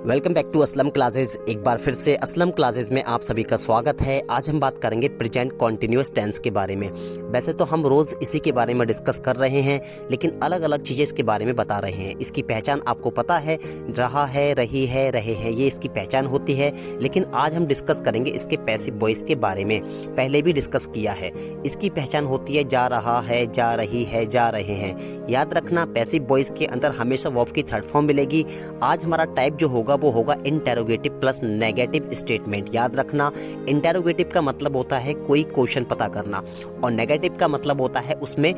Welcome back to Aslam classes. एक बार फिर से असलम क्लासेज में आप सभी का स्वागत है। आज हम बात करेंगे प्रेजेंट कॉन्टिन्यूअस टेंस के बारे में। वैसे तो हम रोज़ इसी के बारे में डिस्कस कर रहे हैं, लेकिन अलग अलग चीज़ें इसके बारे में बता रहे हैं। इसकी पहचान आपको पता है, रहा है, रही है, रहे हैं, ये इसकी पहचान होती है। लेकिन आज हम डिस्कस करेंगे इसके पैसिव वॉइस के बारे में। पहले भी डिस्कस किया है। इसकी पहचान होती है जा रहा है, जा रही है, जा रहे हैं। याद रखना, पैसिव वॉइस के अंदर हमेशा वर्ब की थर्ड फॉर्म मिलेगी। आज हमारा टाइप जो होगा वो होगा इंटेरोगेटिव प्लस नेगेटिव स्टेटमेंट। याद रखना, इंटेरोगेटिव का मतलब होता है कोई क्वेश्चन पता करना, और नेगेटिव का मतलब होता है उसमें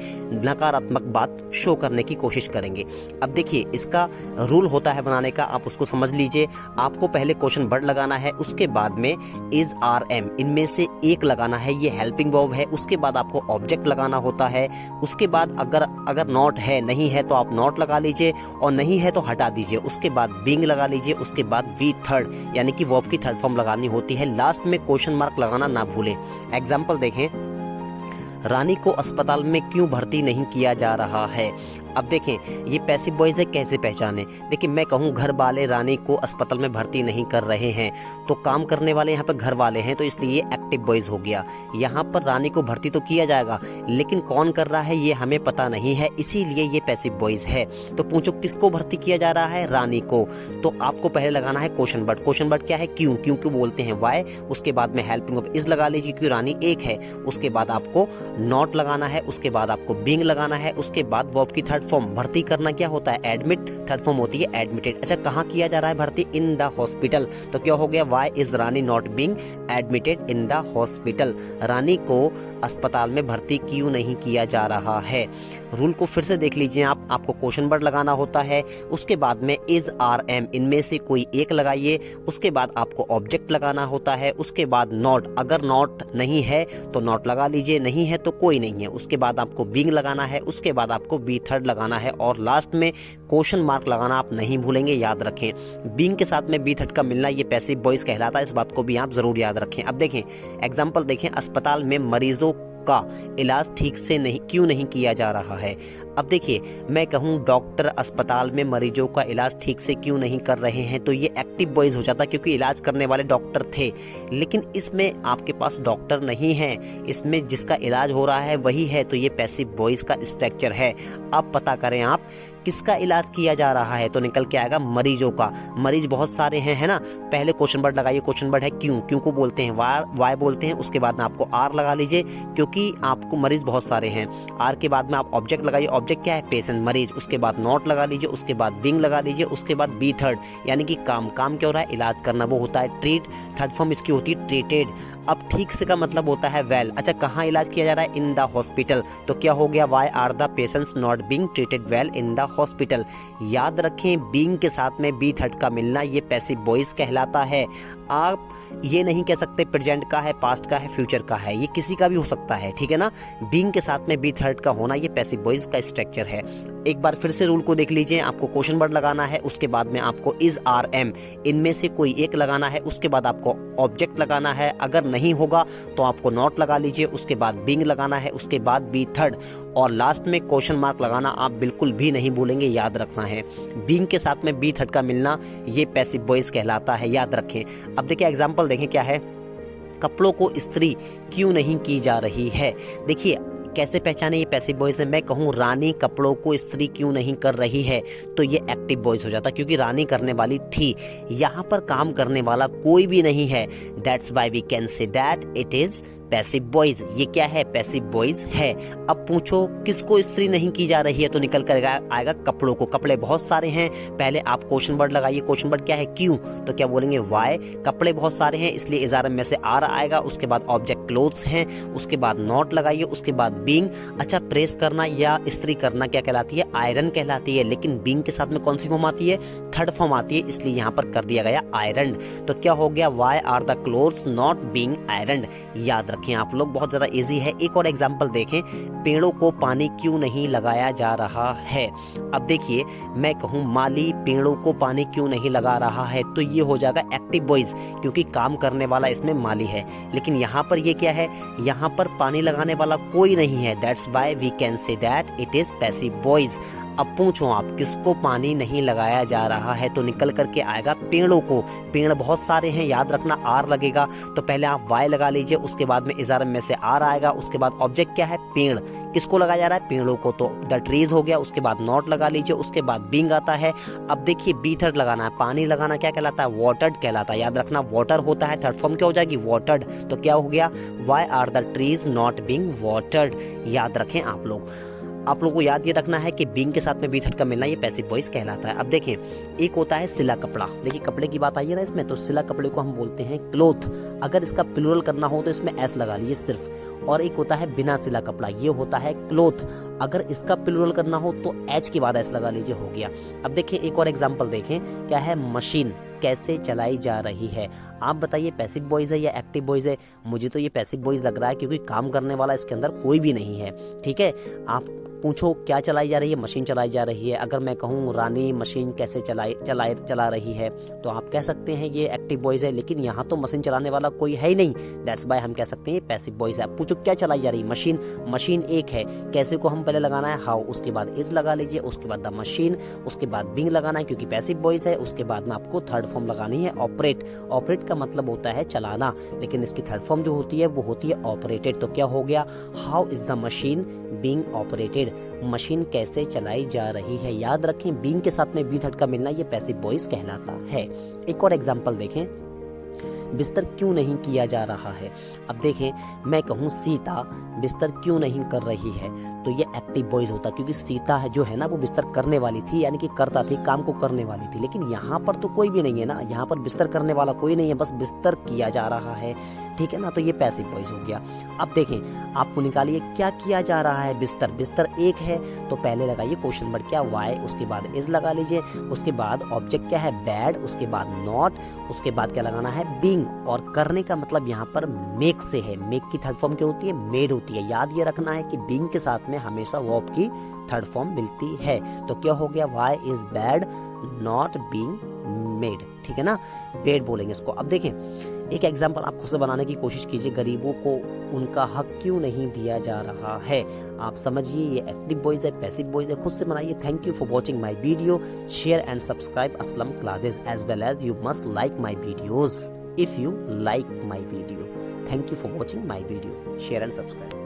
नकारात्मक बात शो करने की कोशिश करेंगे। अब देखिए, इसका रूल होता है बनाने का, आप उसको समझ लीजिए। आपको पहले क्वेश्चन वर्ड लगाना है, उसके बाद में इज, आर, एम इनमें से एक लगाना है, ये हेल्पिंग वर्ब है। उसके बाद आपको ऑब्जेक्ट लगाना होता है। उसके बाद अगर नॉट है, नहीं है तो आप नॉट लगा लीजिए, और नहीं है तो हटा दीजिए। उसके बाद बीइंग लगा लीजिए, उसके बाद वी थर्ड यानी कि वर्ब की थर्ड फॉर्म लगानी होती है। लास्ट में क्वेश्चन मार्क लगाना ना भूलें। एग्जाम्पल देखें, रानी को अस्पताल में क्यों भर्ती नहीं किया जा रहा है। अब देखें, ये पैसिव वॉइस है, कैसे पहचाने। देखिए, मैं कहूँ घर वाले रानी को अस्पताल में भर्ती नहीं कर रहे हैं, तो काम करने वाले यहाँ पर घर वाले हैं, तो इसलिए ये एक्टिव वॉइस हो गया। यहाँ पर रानी को भर्ती तो किया जाएगा, लेकिन कौन कर रहा है ये हमें पता नहीं है, इसीलिए ये पैसिव वॉइस है। तो पूछो किसको भर्ती किया जा रहा है, रानी को। तो आपको पहले लगाना है क्वेश्चन वर्ड। क्वेश्चन वर्ड क्या है, क्यों। क्यों क्यों बोलते हैं, वाई। उसके बाद में हेल्पिंग वर्ब इज लगा लीजिए, क्योंकि रानी एक है। उसके बाद आपको नॉट लगाना है, उसके बाद आपको बीइंग लगाना है। उसके बाद वर्ब की थर्ड फॉर्म, भर्ती करना क्या होता है, एडमिट। थर्ड फॉर्म होती है एडमिटेड। अच्छा, कहाँ किया जा रहा है भर्ती, इन द हॉस्पिटल। तो क्या हो गया, why is Rani not being admitted in the hospital. Rani को अस्पताल में भर्ती क्यों नहीं किया जा रहा है। रूल को फिर से देख लीजिए आप। आपको क्वेश्चन वर्ड लगाना होता है, उसके बाद में इज, आर, एम इनमें से कोई एक लगाइए। उसके बाद आपको ऑब्जेक्ट लगाना होता है। उसके बाद नॉट, अगर नॉट नहीं है तो नॉट लगा लीजिए, नहीं है तो कोई नहीं है। उसके बाद आपको बीइंग लगाना है, उसके बाद आपको बी थर्ड लगाना है, और लास्ट में क्वेश्चन मार्क लगाना आप नहीं भूलेंगे, याद रखें। बीइंग के साथ में बी थर्ड का मिलना ये पैसिव वॉइस कहलाता है, इस बात को भी आप जरूर याद रखें। अब देखें एग्जांपल देखें, अस्पताल में मरीजों का इलाज ठीक से क्यों नहीं किया जा रहा है। अब देखिए, मैं कहूँ डॉक्टर अस्पताल में मरीजों का इलाज ठीक से क्यों नहीं कर रहे हैं, तो ये एक्टिव वॉइस हो जाता, क्योंकि इलाज करने वाले डॉक्टर थे। लेकिन इसमें आपके पास डॉक्टर नहीं है, इसमें जिसका इलाज हो रहा है वही है, तो ये पैसिव वॉइस का स्ट्रक्चर है। अब पता करें आप किसका इलाज किया जा रहा है, तो निकल के आएगा मरीजों का। मरीज बहुत सारे हैं, है ना। पहले क्वेश्चन वर्ड लगाइए। क्वेश्चन वर्ड है क्यों। क्यों को बोलते हैं वाई बोलते हैं। उसके बाद में आपको आर लगा लीजिए, क्योंकि आपको मरीज बहुत सारे हैं। आर के बाद में आप ऑब्जेक्ट लगाइए। ऑब्जेक्ट क्या है, पेशेंट, मरीज। उसके बाद नॉट लगा लीजिए, उसके बाद बीइंग लगा लीजिए, उसके बाद बी थर्ड यानी कि काम। काम क्या हो रहा है, इलाज करना, वो होता है ट्रीट। थर्ड फॉर्म इसकी होती है ट्रीटेड। अब ठीक से का मतलब होता है वेल। अच्छा, कहाँ इलाज किया जा रहा है, इन द हॉस्पिटल। तो क्या हो गया, why are the patients not being treated well in the hospital. याद रखें, बीइंग के साथ में बी थर्ड का मिलना ये पैसिव वॉइस कहलाता है। आप ये नहीं कह सकते प्रेजेंट का है, पास्ट का है, फ्यूचर का है, ये किसी का भी हो सकता है, ठीक है ना। बीइंग के साथ में बी थर्ड का होना ये पैसिव वॉइस का स्ट्रक्चर है। एक बार फिर से रूल को देख लीजिए। आपको क्वेश्चन वर्ड लगाना है, उसके बाद में आपको इज, आर, एम इनमें से कोई एक लगाना है। उसके बाद आपको ऑब्जेक्ट लगाना है। अगर नहीं होगा तो आपको नॉट लगा लीजिए, उसके बाद बीइंग लगाना है, उसके बाद बी थर्ड, और लास्ट में क्वेश्चन मार्क लगाना आप बिल्कुल भी नहीं भूलेंगे, याद रखना है। बीइंग के साथ में बी थर्ड का मिलना ये पैसिव वॉइस कहलाता है, याद रखें। अब देखिए एग्जांपल देखें, क्या है, कपड़ों को इस्त्री क्यों नहीं की जा रही है। देखिए कैसे पहचाने ये पैसिव वॉइस है। मैं कहूँ रानी कपड़ों को इस्त्री क्यों नहीं कर रही है, तो ये एक्टिव वॉइस हो जाता, क्योंकि रानी करने वाली थी। यहाँ पर काम करने वाला कोई भी नहीं है, that's why we can say that it is passive voice. ये क्या है, पैसिव वॉइस है। अब पूछो किसको इस्त्री नहीं की जा रही है, तो निकल कर आएगा कपड़ों को। कपड़े बहुत सारे हैं। पहले आप क्वेश्चन वर्ड लगाइए। क्वेश्चन वर्ड क्या है, क्यों। तो क्या बोलेंगे, वाई। कपड़े बहुत सारे हैं इसलिए इजारम में से आर आएगा। उसके बाद ऑब्जेक्ट क्लोथ्स हैं, उसके बाद नॉट लगाइए, उसके बाद बीइंग। अच्छा, प्रेस करना या इस्त्री करना क्या कहलाती है, आयरन कहलाती है। लेकिन बीइंग के साथ में कौन सी फॉर्म आती है, थर्ड फॉर्म आती है, इसलिए यहाँ पर कर दिया गया आयरन। तो क्या हो गया, why are the clothes not being iron. याद रखें आप लोग, बहुत ज़्यादा इजी है। एक और एग्जांपल देखें, पेड़ों को पानी क्यों नहीं लगाया जा रहा है। अब देखिए, मैं कहूँ माली पेड़ों को पानी क्यों नहीं लगा रहा है, तो ये हो जाएगा एक्टिव वॉइस, क्योंकि काम करने वाला इसमें माली है। लेकिन यहाँ पर ये क्या है, यहाँ पर पानी लगाने वाला कोई नहीं है, that's why we can say that it is passive voice. अब पूछो आप किसको पानी नहीं लगाया जा रहा है, तो निकल करके आएगा पेड़ों को। पेड़ बहुत सारे हैं, याद रखना आर लगेगा, तो पहले आप वाई लगा लीजिए, उसके बाद में इजारम में से आर आएगा, उसके बाद ऑब्जेक्ट क्या है, पेड़। किसको लगाया जा रहा है, पेड़ों को, तो द ट्रीज हो गया, उसके बाद नॉट लगा लीजिए, उसके बाद बीइंग आता है। अब देखिए बी थर्ड लगाना है, पानी लगाना क्या कहलाता है, वाटर्ड कहलाता है, याद रखना वाटर होता है, थर्ड फॉर्म क्या हो जाएगी, वाटर्ड। तो क्या हो गया, why are the trees not being watered. याद रखें आप लोगों को याद ये रखना है कि बीइंग के साथ में बी थर्ड का मिलना ये पैसिव वॉइस कहलाता है। अब देखें एक होता है सिला कपड़ा, देखिए कपड़े की बात आई है ना इसमें, तो सिला कपड़े को हम बोलते हैं क्लोथ। अगर इसका प्लूरल करना हो तो इसमें एस लगा लीजिए सिर्फ। और एक होता है बिना सिला कपड़ा, ये होता है क्लोथ। अगर इसका प्लूरल करना हो तो एच के बाद एस लगा लीजिए, हो गया। अब देखें एक और एग्जाम्पल देखें, क्या है, मशीन कैसे चलाई जा रही है। आप बताइए पैसिव वॉइस है या एक्टिव वॉइस है। मुझे तो ये पैसिव वॉइस लग रहा है क्योंकि काम करने वाला इसके अंदर कोई भी नहीं है। ठीक है, आप पूछो क्या चलाई जा रही है, मशीन चलाई जा रही है। अगर मैं कहूँ रानी मशीन कैसे चला रही है, तो आप कह सकते हैं ये एक्टिव वॉइस है, लेकिन यहाँ तो मशीन चलाने वाला कोई है ही नहीं, दैट्स बाय हम कह सकते हैं ये पैसिव वॉइस है। पूछो क्या चलाई जा रही है, मशीन। मशीन एक है, कैसे को हम पहले लगाना है, हाउ, उसके बाद इज लगा लीजिए, उसके बाद द मशीन, उसके बाद बीइंग लगाना है क्योंकि पैसिव वॉइस है, उसके बाद में आपको थर्ड फॉर्म लगानी है ऑपरेट। ऑपरेट का मतलब होता है चलाना, लेकिन इसकी थर्ड फॉर्म जो होती है वो होती है ऑपरेटेड। तो क्या हो गया, how is the machine being operated, machine कैसे चलाई जा रही है। याद रखें बीइंग के साथ में बी थर्ड का मिलना ये पैसिव वॉइस कहलाता है। एक और एग्जांपल देखें, बिस्तर क्यों नहीं किया जा रहा है। अब देखें मैं कहूँ सीता बिस्तर क्यों नहीं कर रही है, तो ये एक्टिव वॉइस होता, क्योंकि सीता है जो है ना वो बिस्तर करने वाली थी, यानी कि करता थी, काम को करने वाली थी। लेकिन यहाँ पर तो कोई भी नहीं है ना, यहाँ पर बिस्तर करने वाला कोई नहीं है, बस बिस्तर किया जा रहा है। ठीक है ना, तो ये पैसिव वॉइस हो गया। अब देखें आपको निकालिए क्या किया जा रहा है, बिस्तर। बिस्तर एक है तो पहले लगाइए क्वेश्चन मार्क क्या, वाई, उसके बाद इज लगा लीजिए, उसके बाद ऑब्जेक्ट क्या है, बेड, उसके बाद नॉट, उसके बाद क्या लगाना है, बीइंग। और करने का मतलब यहाँ पर मेक से है, मेक की थर्ड फॉर्म क्या होती है, मेड होती है। याद ये रखना है कि बीइंग के साथ में हमेशा वर्ब की थर्ड फॉर्म मिलती है। तो क्या हो गया, why is bed not being made. ठीक है ना, बेड बोलेंगे इसको। अब देखें एक एग्जाम्पल आप खुद से बनाने की कोशिश कीजिए, गरीबों को उनका हक क्यों नहीं दिया जा रहा है। आप समझिए ये एक्टिव वॉइस है, पैसिव वॉइस है, खुद से बनाइए। Thank you for watching my video, share and subscribe Aslam classes as well as you must like my videos if you like my video. Thank you for watching my video. Share and subscribe.